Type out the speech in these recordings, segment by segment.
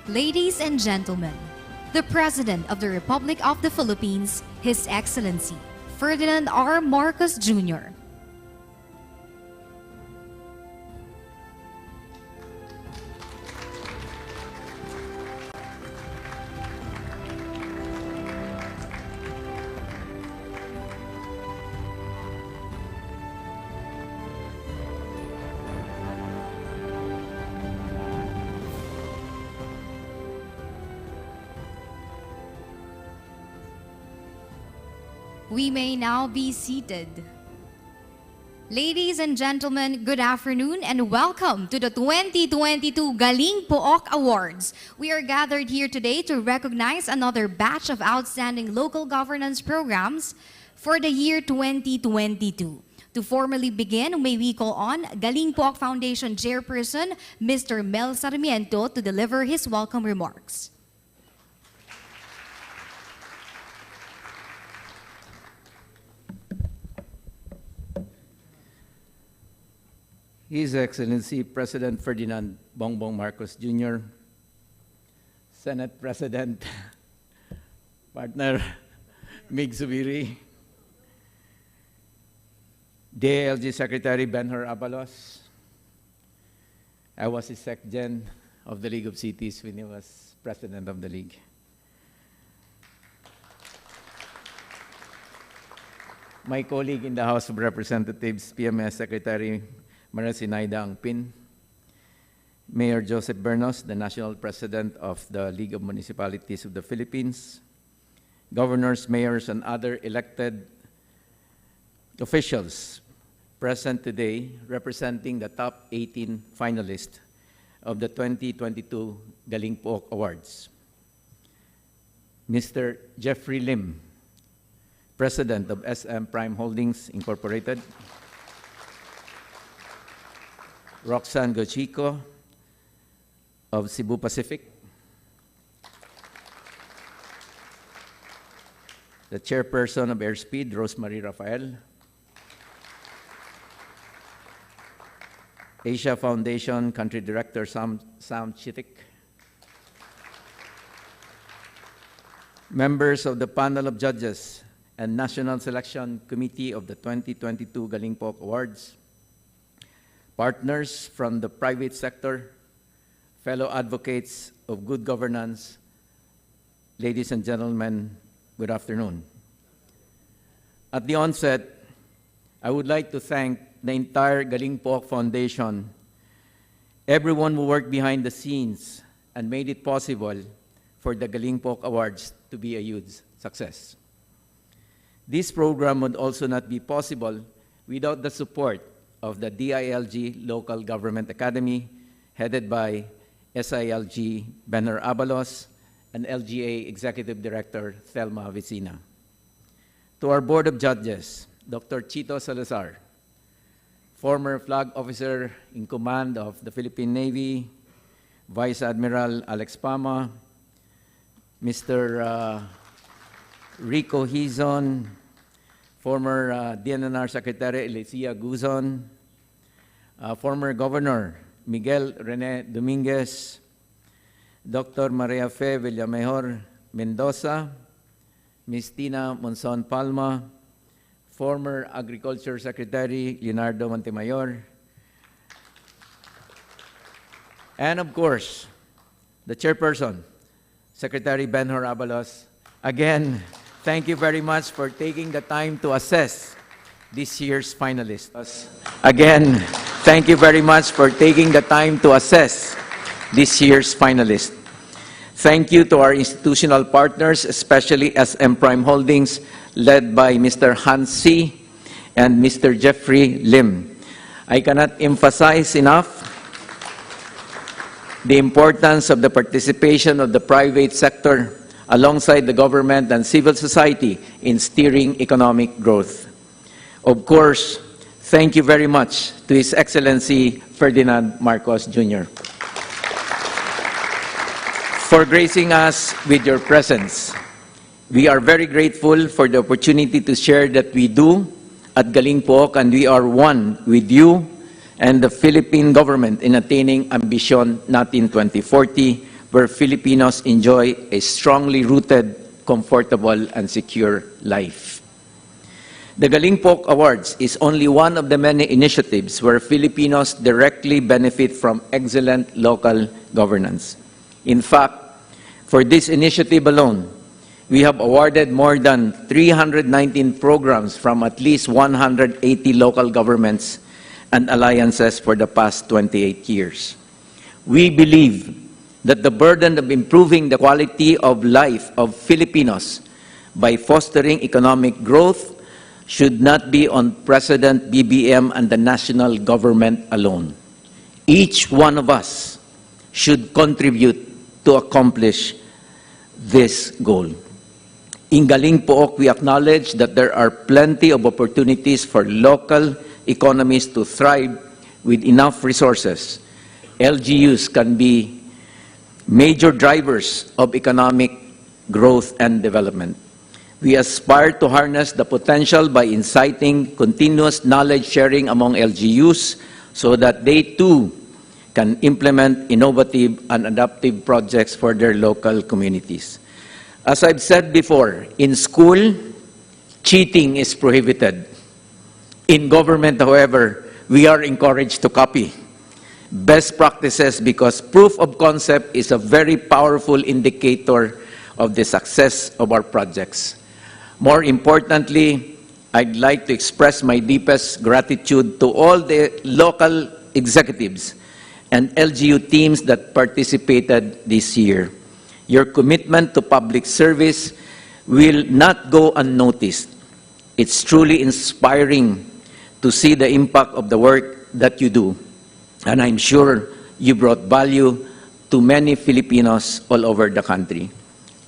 Ladies and gentlemen, the President of the Republic of the Philippines, His Excellency Ferdinand R. Marcos Jr. We may now be seated. Ladies and gentlemen, good afternoon and welcome to the 2022 Galing Pook Awards. We are gathered here today to recognize another batch of outstanding local governance programs for the year 2022. To formally begin, may we call on Galing Pook Foundation Chairperson, Mr. Mel Sarmiento, to deliver his welcome remarks. His Excellency President Ferdinand Bongbong Marcos Jr., Senate President Partner Mig Zubiri, DILG Secretary Benhur Abalos. I was his Sec-Gen of the League of Cities when he was President of the League. My colleague in the House of Representatives, PMS Secretary Maricinaida Angpin, Mayor Joseph Bernos, the National President of the League of Municipalities of the Philippines, governors, mayors, and other elected officials present today representing the top 18 finalists of the 2022 Galing Pook Awards. Mr. Jeffrey Lim, President of SM Prime Holdings Incorporated, Roxanne Gochico of Cebu Pacific, the Chairperson of Airspeed, Rosemary Rafael, Asia Foundation Country Director Sam Chitik, members of the panel of judges and National Selection Committee of the 2022 Galing Pook Awards, partners from the private sector, fellow advocates of good governance, ladies and gentlemen, good afternoon. At the onset, I would like to thank the entire Galing Pook Foundation, everyone who worked behind the scenes and made it possible for the Galing Pook Awards to be a huge success. This program would also not be possible without the support of the DILG Local Government Academy, headed by SILG Benhur Abalos and LGA Executive Director Thelma Vicina. To our Board of Judges, Dr. Chito Salazar, former Flag Officer in Command of the Philippine Navy, Vice Admiral Alex Pama, Mr. Rico Hizon, former DNR Secretary Elicia Guzon, former Governor Miguel Rene Dominguez, Dr. Maria Fe Villamejor Mendoza, Ms. Tina Monson Palma, former Agriculture Secretary Leonardo Montemayor, and of course, the Chairperson, Secretary Benhur Abalos. Again, thank you very much for taking the time to assess this year's finalists. Again, thank you very much for taking the time to assess this year's finalists. Thank you to our institutional partners, especially SM Prime Holdings, led by Mr. Hans C. and Mr. Jeffrey Lim. I cannot emphasize enough the importance of the participation of the private sector alongside the government and civil society in steering economic growth. Of course, thank you very much to His Excellency Ferdinand Marcos Jr. for gracing us with your presence. We are very grateful for the opportunity to share that we do at Galing Pook, and we are one with you and the Philippine government in attaining ambition not in 2040, where Filipinos enjoy a strongly rooted, comfortable, and secure life. The Galing Pook Awards is only one of the many initiatives where Filipinos directly benefit from excellent local governance. In fact, for this initiative alone, we have awarded more than 319 programs from at least 180 local governments and alliances for the past 28 years. We believe that the burden of improving the quality of life of Filipinos by fostering economic growth should not be on President BBM and the national government alone. Each one of us should contribute to accomplish this goal. In Galing Pook, we acknowledge that there are plenty of opportunities for local economies to thrive with enough resources. LGUs can be major drivers of economic growth and development. We aspire to harness the potential by inciting continuous knowledge sharing among LGUs so that they too can implement innovative and adaptive projects for their local communities. As I've said before, in school, cheating is prohibited. In government, however, we are encouraged to copy best practices because proof of concept is a very powerful indicator of the success of our projects. More importantly, I'd like to express my deepest gratitude to all the local executives and LGU teams that participated this year. Your commitment to public service will not go unnoticed. It's truly inspiring to see the impact of the work that you do, and I'm sure you brought value to many Filipinos all over the country.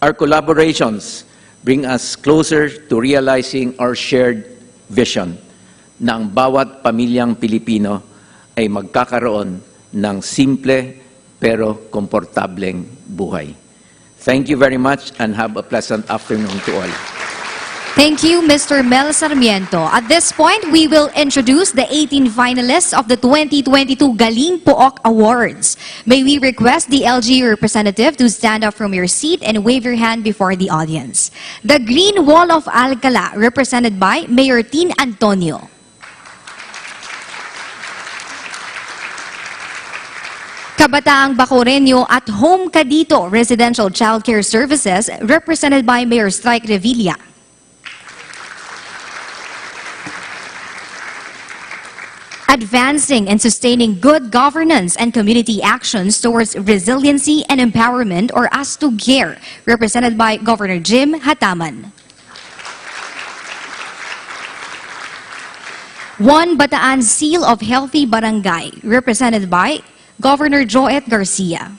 Our collaborations bring us closer to realizing our shared vision na ang bawat pamilyang Pilipino ay magkakaroon ng simple pero komportableng buhay. Thank you very much and have a pleasant afternoon to all. Thank you, Mr. Mel Sarmiento. At this point, we will introduce the 18 finalists of the 2022 Galing Pook Awards. May we request the LGU representative to stand up from your seat and wave your hand before the audience. The Green Wall of Alcala, represented by Mayor Tin Antonio. Kabataang Bacoreño at Home Ka Dito Residential Childcare Services, represented by Mayor Strike Revilla. Advancing and sustaining good governance and community actions towards resiliency and empowerment, or ASTUGER, represented by Governor Jim Hataman. One Bataan Seal of Healthy Barangay, represented by Governor Joet Garcia.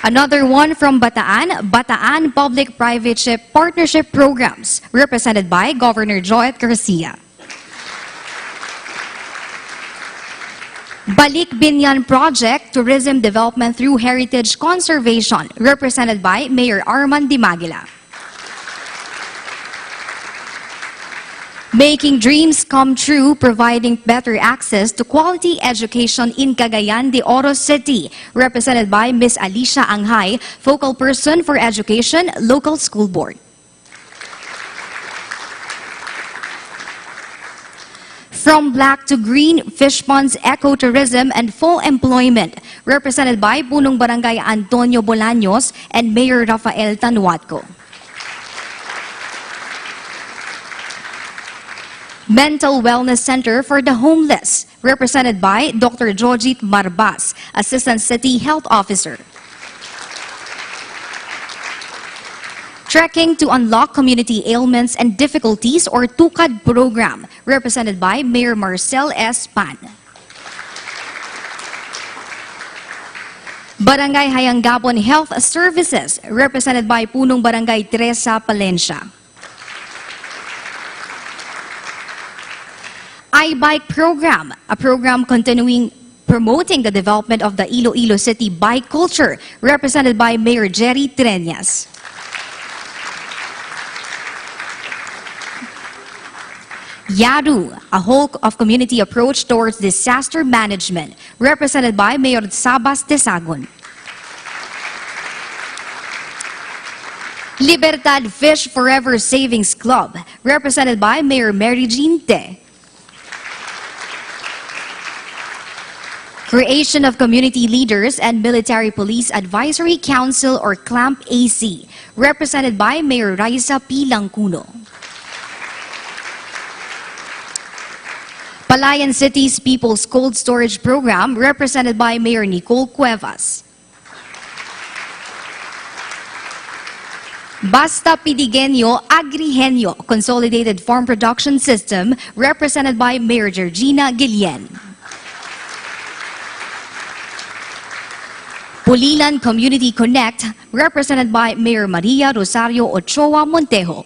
Another one from Bataan, Bataan Public-Private Partnership Programs, represented by Governor Joet Garcia. Balik Binyan Project, Tourism Development through Heritage Conservation, represented by Mayor Arman Dimagila. Making Dreams Come True, providing better access to quality education in Cagayan de Oro City, represented by Ms. Alicia Anghay, Focal Person for Education, Local School Board. From Black to Green, Fish Ponds Ecotourism and Full Employment, represented by Punong Barangay Antonio Bolaños and Mayor Rafael Tanuatco. Mental Wellness Center for the Homeless, represented by Dr. Jojit Marbas, Assistant City Health Officer. Trekking to Unlock Community Ailments and Difficulties, or TUKAD program, represented by Mayor Marcel S. Pan. Barangay Hayangabon Health Services, represented by Punong Barangay Teresa Palencia. iBike Program, a program continuing promoting the development of the Iloilo City bike culture, represented by Mayor Jerry Treñas. YADU, a whole of community approach towards disaster management, represented by Mayor Sabas Tesagon. Libertad Fish Forever Savings Club, represented by Mayor Mary Jean Te. Creation of Community Leaders and Military Police Advisory Council or CLAMP AC, represented by Mayor Raisa P. Langcuno. Palayan City's People's Cold Storage Program, represented by Mayor Nicole Cuevas. Basta Pidigenyo Agrihenyo Consolidated Farm Production System, represented by Mayor Georgina Guillen. Pulilan Community Connect, represented by Mayor Maria Rosario Ochoa Montejo.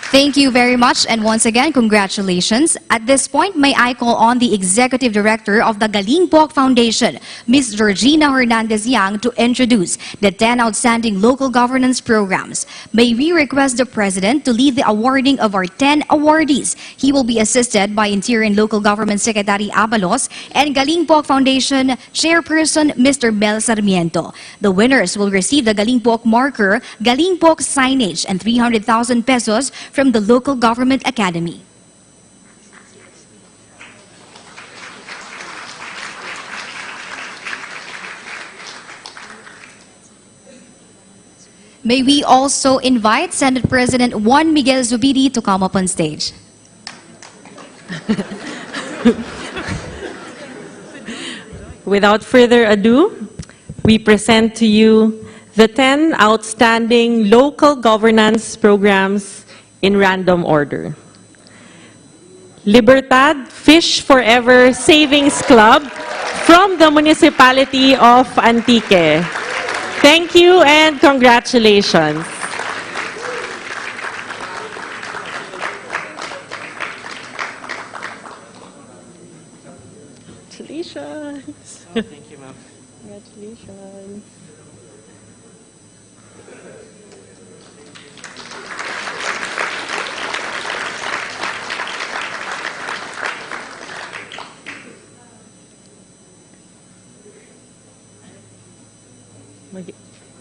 Thank you very much, and once again, congratulations. At this point, may I call on the Executive Director of the Galing Po Foundation, Ms. Georgina Hernandez-Yang, to introduce the 10 outstanding local governance programs. May we request the President to lead the awarding of our 10 awardees. He will be assisted by Interior and Local Government Secretary Abalos and Galing Po Foundation Chairperson, Mr. Mel Sarmiento. The winners will receive the Galing Po marker, Galing Po signage, and 300,000 pesos from the Local Government Academy. May we also invite Senate President Juan Miguel Zubiri to come up on stage. Without further ado, we present to you the 10 outstanding local governance programs in random order. Libertad Fish Forever Savings Club from the Municipality of Antique. Thank you and congratulations. Congratulations. Thank you, ma'am. Congratulations.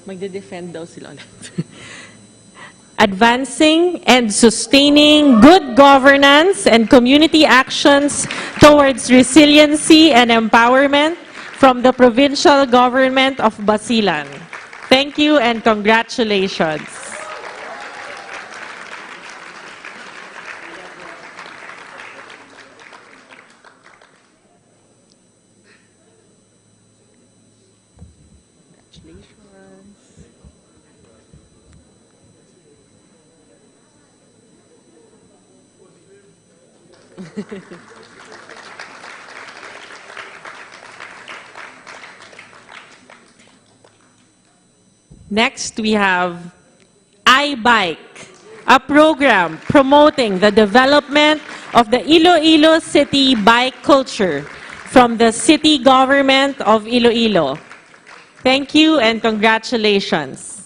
Magde-defend daw sila ulit. Advancing and sustaining good governance and community actions towards resiliency and empowerment from the provincial government of Basilan. Thank you and congratulations. Next, we have iBike, a program promoting the development of the Iloilo City bike culture from the city government of Iloilo. Thank you and congratulations.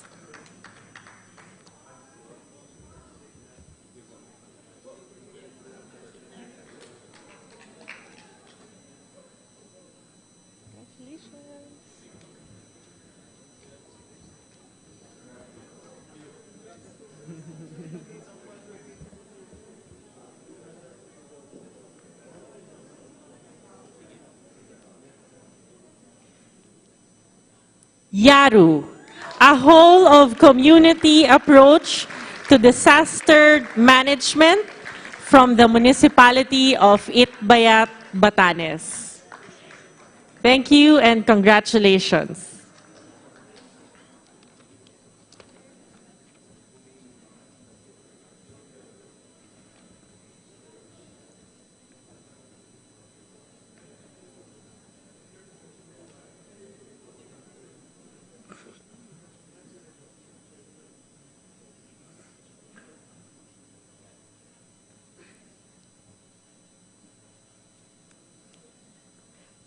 YARU, a whole of community approach to disaster management from the municipality of Itbayat, Batanes. Thank you and congratulations.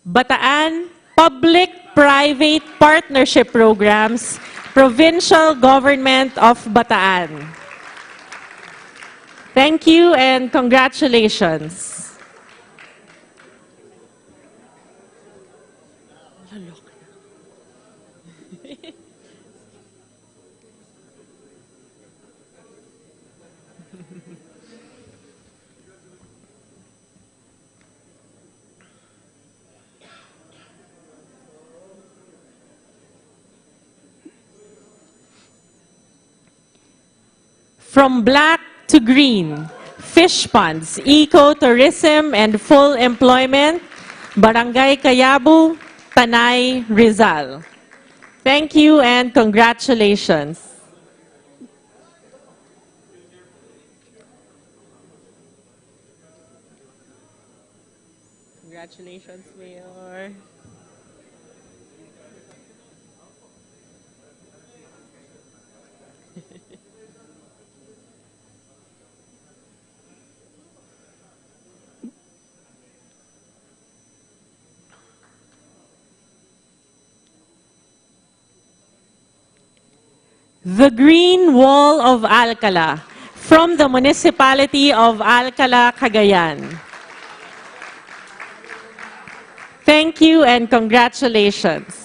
Bataan Public-Private Partnership Programs, Provincial Government of Bataan. Thank you and congratulations. From black to green, fish ponds, ecotourism, and full employment, Barangay Kayabu, Tanay, Rizal. Thank you and congratulations. Congratulations, Mayor. The Green Wall of Alcala from the Municipality of Alcala, Cagayan. Thank you and congratulations.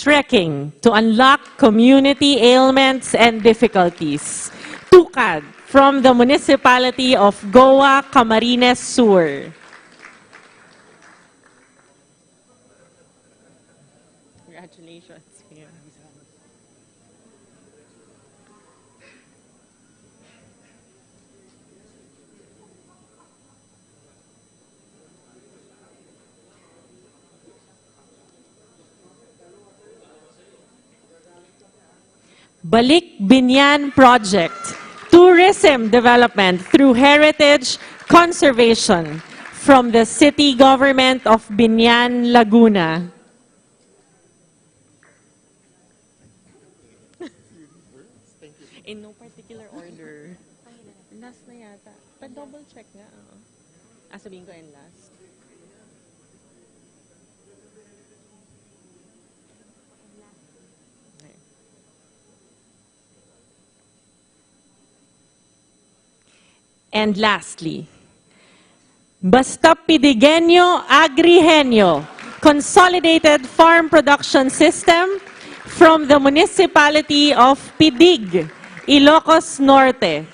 Trekking to unlock community ailments and difficulties. Tukad from the Municipality of Goa, Camarines Sur. Congratulations, Mayor. Balik Binyan Project, tourism development through heritage conservation from the city government of Binyan, Laguna. In no particular order. Last na yata. Pa-double check nga. Sabihin ko yung last. And lastly, Basta Pidigenyo Agrihenyo, Consolidated Farm Production System from the Municipality of Pidig, Ilocos Norte.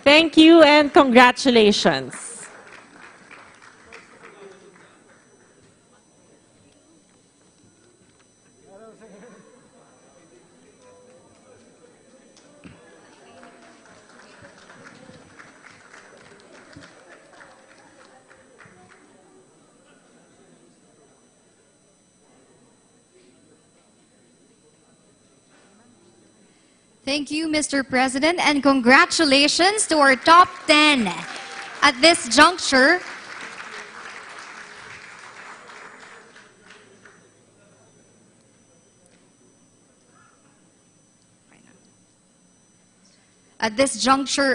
Thank you and congratulations. Thank you, Mr. President, and congratulations to our top 10. At this juncture,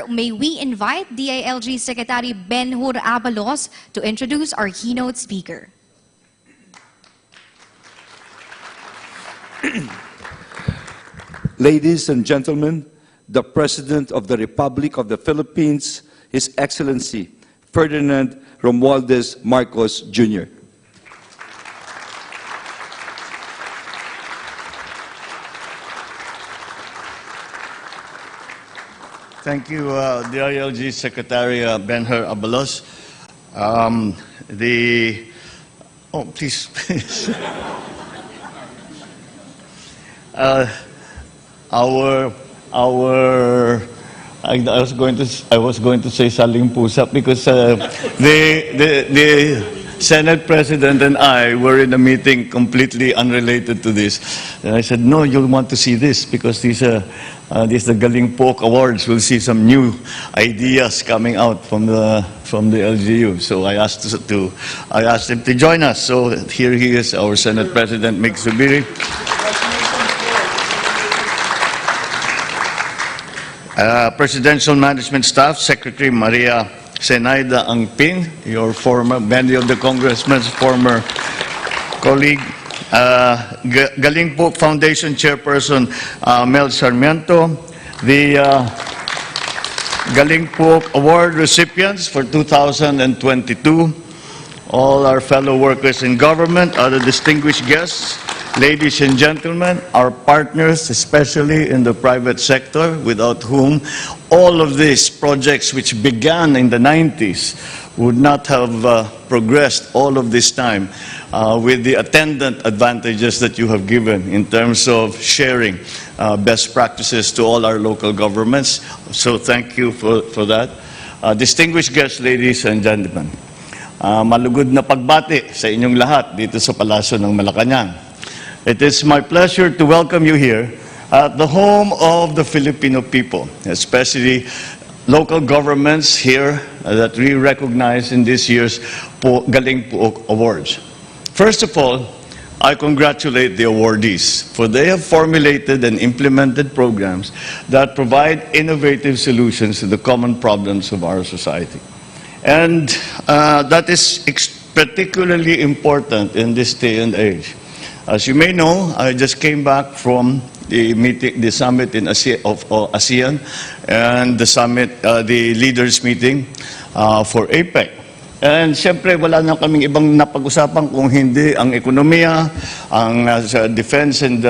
may we invite DILG Secretary Benhur Abalos to introduce our keynote speaker. Ladies and gentlemen, the President of the Republic of the Philippines, His Excellency Ferdinand Romualdez Marcos, Jr. Thank you, DILG Secretary Benhur Abalos. Please. Our I was going to say saling pusa because the Senate President and I were in a meeting completely unrelated to this. And I said, no, you'll want to see this because these the Galing Pook Awards will see some new ideas coming out from the LGU. So I asked him to join us. So here he is, our Senate President, Mig Zubiri. Presidential Management Staff, Secretary Maria Zenaida Angpin, many of the congressmen's former colleague, Galing Pook Foundation Chairperson Mel Sarmiento, the Galing Pook Award recipients for 2022, all our fellow workers in government, other distinguished guests, ladies and gentlemen, our partners, especially in the private sector, without whom all of these projects which began in the 90s would not have progressed all of this time with the attendant advantages that you have given in terms of sharing best practices to all our local governments. So thank you for that. Distinguished guests, ladies and gentlemen, malugod na pagbati sa inyong lahat dito sa Palasyo ng Malacañan. It is my pleasure to welcome you here at the home of the Filipino people, especially local governments here that we recognize in this year's Galing Pook Awards. First of all, I congratulate the awardees, for they have formulated and implemented programs that provide innovative solutions to the common problems of our society. And that is particularly important in this day and age. As you may know, I just came back from the summit in ASEAN and the summit, the leaders meeting for APEC. And siyempre, wala na kaming ibang napag-usapan kung hindi ang ekonomiya, ang defense and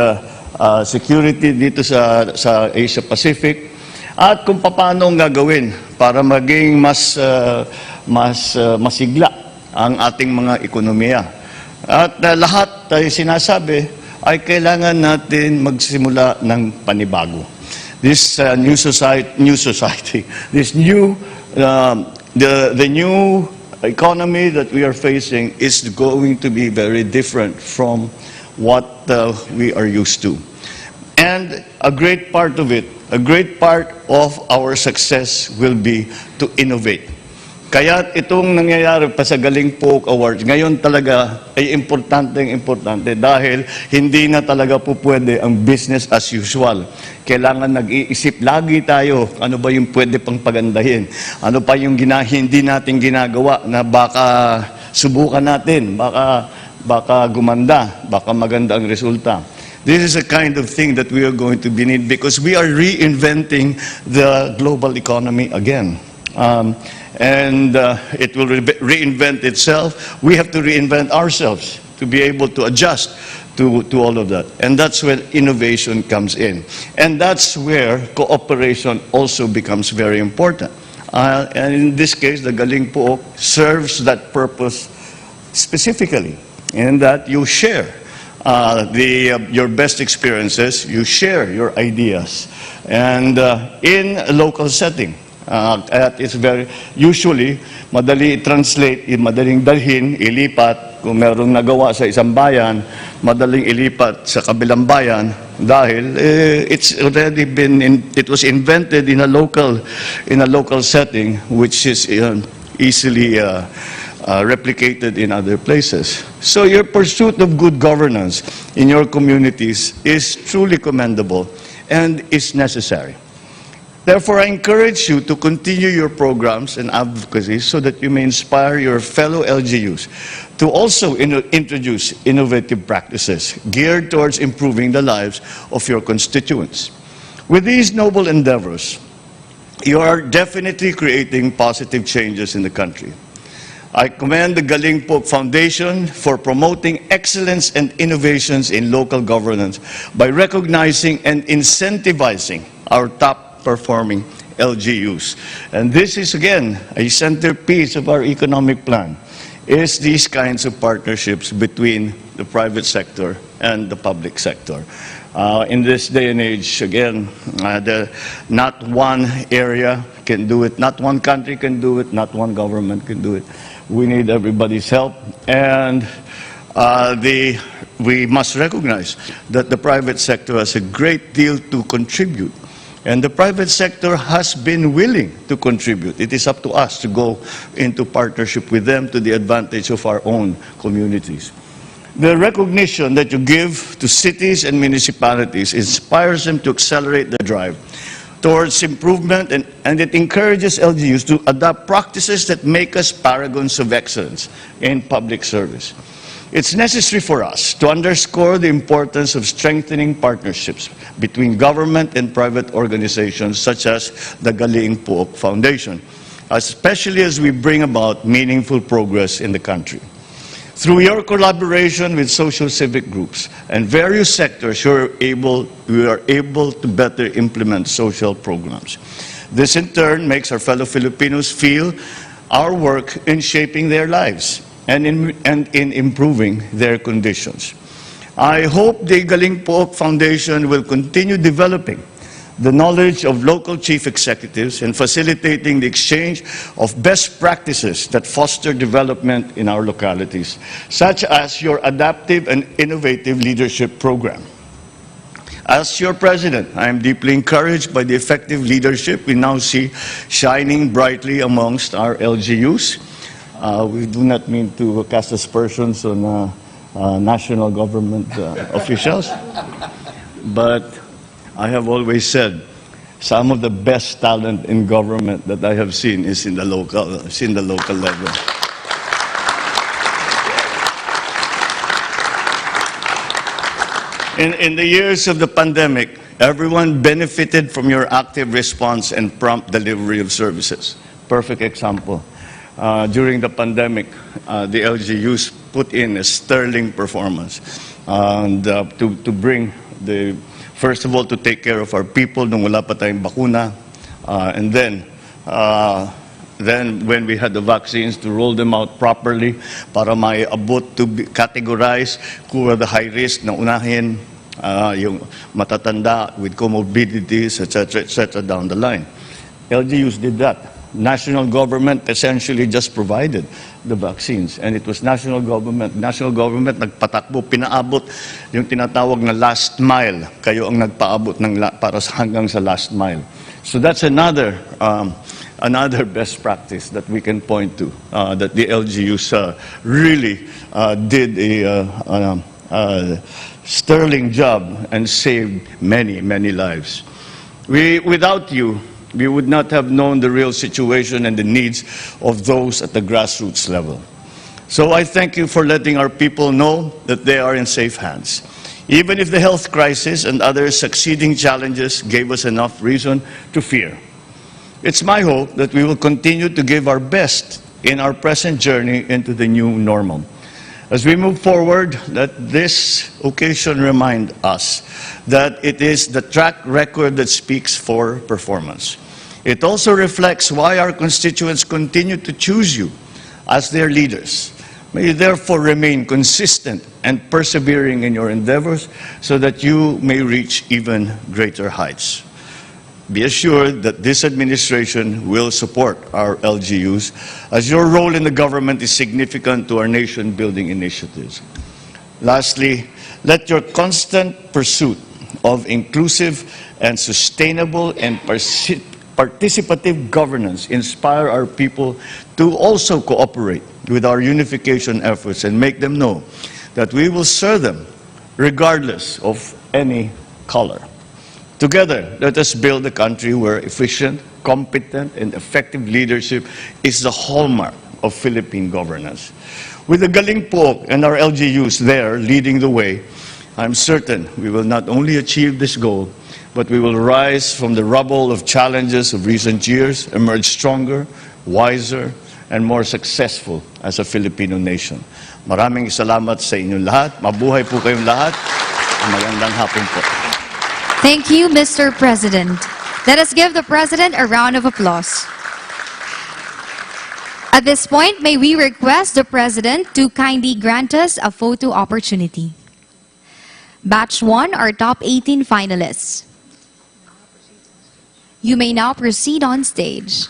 security dito sa Asia Pacific, at kung paano gagawin para maging mas masigla ang ating mga ekonomiya. At lahat tayo sinasabi ay kailangan natin magsimula ng panibago. This new society, this new, the new economy that we are facing is going to be very different from what we are used to. And a great part of it, a great part of our success will be to innovate. Kaya itong nangyayari pa sa Galing Pook Awards, ngayon talaga ay importante dahil hindi na talaga po pwede ang business as usual. Kailangan nag-iisip lagi tayo, ano ba yung pwede pang pagandahin? Ano pa yung hindi natin ginagawa na baka subukan natin, baka gumanda, baka maganda ang resulta. This is a kind of thing that we are going to be need because we are reinventing the global economy again. And it will reinvent itself. We have to reinvent ourselves to be able to adjust to all of that. And that's where innovation comes in. And that's where cooperation also becomes very important. And in this case, the Galing Pook serves that purpose specifically, in that you share your best experiences, you share your ideas, and in a local setting. At it's very, usually, madali i-translate, madaling dalhin, ilipat, kung merong nagawa sa isang bayan, madaling ilipat sa kabilang bayan, dahil it's already been, it was invented in a local setting, which is easily replicated in other places. So your pursuit of good governance in your communities is truly commendable and is necessary. Therefore, I encourage you to continue your programs and advocacy so that you may inspire your fellow LGUs to also introduce innovative practices geared towards improving the lives of your constituents. With these noble endeavors, you are definitely creating positive changes in the country. I commend the Galing Pook Foundation for promoting excellence and innovations in local governance by recognizing and incentivizing our top-performing LGUs. And this is, again, a centerpiece of our economic plan, is these kinds of partnerships between the private sector and the public sector. In this day and age, again, not one area can do it, not one country can do it, not one government can do it. We need everybody's help, and we must recognize that the private sector has a great deal to contribute. And the private sector has been willing to contribute. It is up to us to go into partnership with them to the advantage of our own communities. The recognition that you give to cities and municipalities inspires them to accelerate the drive towards improvement, and it encourages LGUs to adopt practices that make us paragons of excellence in public service. It's necessary for us to underscore the importance of strengthening partnerships between government and private organizations such as the Galing Pook Foundation, especially as we bring about meaningful progress in the country. Through your collaboration with social civic groups and various sectors, we are able to better implement social programs. This in turn makes our fellow Filipinos feel our work in shaping their lives and in improving their conditions. I hope the Galing Pook Foundation will continue developing the knowledge of local chief executives and facilitating the exchange of best practices that foster development in our localities, such as your adaptive and innovative leadership program. As your president, I am deeply encouraged by the effective leadership we now see shining brightly amongst our LGUs. We do not mean to cast aspersions on national government officials, but I have always said some of the best talent in government that I have seen is in the local level. In the years of the pandemic, everyone benefited from your active response and prompt delivery of services. Perfect example. During the pandemic, the LGUs put in a sterling performance and to bring first of all, to take care of our people nung wala pa tayong bakuna, and then when we had the vaccines, to roll them out properly para may abot to categorize who are the high risk na unahin, yung matatanda with comorbidities, etc., down the line. LGUs did that. National government essentially just provided the vaccines, and it was national government nagpatakbo, pinaabot yung tinatawag na last mile. Kayo ang nagpaabot para hanggang sa last mile. So that's another best practice that we can point to, that the LGUs really did a sterling job and saved many, many lives. Without you, we would not have known the real situation and the needs of those at the grassroots level. So I thank you for letting our people know that they are in safe hands. Even if the health crisis and other succeeding challenges gave us enough reason to fear. It's my hope that we will continue to give our best in our present journey into the new normal. As we move forward, let this occasion remind us that it is the track record that speaks for performance. It also reflects why our constituents continue to choose you as their leaders. May you therefore remain consistent and persevering in your endeavors so that you may reach even greater heights. Be assured that this administration will support our LGUs as your role in the government is significant to our nation-building initiatives. Lastly, let your constant pursuit of inclusive and sustainable and participative governance inspire our people to also cooperate with our unification efforts and make them know that we will serve them regardless of any color. Together, let us build a country where efficient, competent, and effective leadership is the hallmark of Philippine governance. With the Galing Pook and our LGUs there leading the way, I'm certain we will not only achieve this goal, but we will rise from the rubble of challenges of recent years, emerge stronger, wiser, and more successful as a Filipino nation. Maraming salamat sa inyong lahat. Mabuhay po kayong lahat. Magandang hapon po. Thank you, Mr. President. Let us give the President a round of applause. At this point, may we request the President to kindly grant us a photo opportunity. Batch 1 are top 18 finalists. You may now proceed on stage.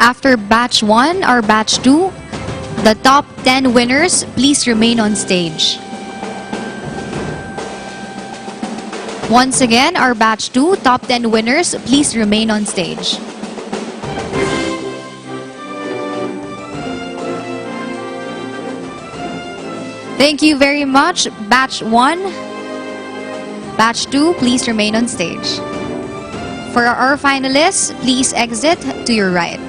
After batch 1 or batch 2, the top 10 winners, please remain on stage. Once again, our batch 2, top 10 winners, please remain on stage. Thank you very much. Batch 1, batch 2, please remain on stage. For our finalists, please exit to your right.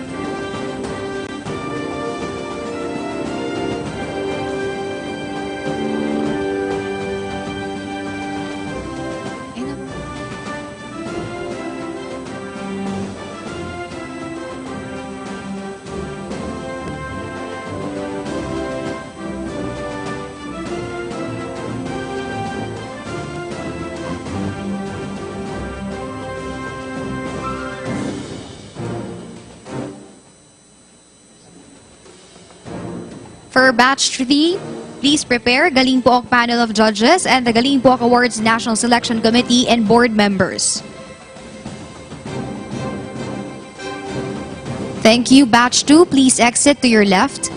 For batch 3, please prepare Galing Pook panel of judges and the Galing Pook Awards National Selection Committee and board members. Thank you. Batch 2, please exit to your left.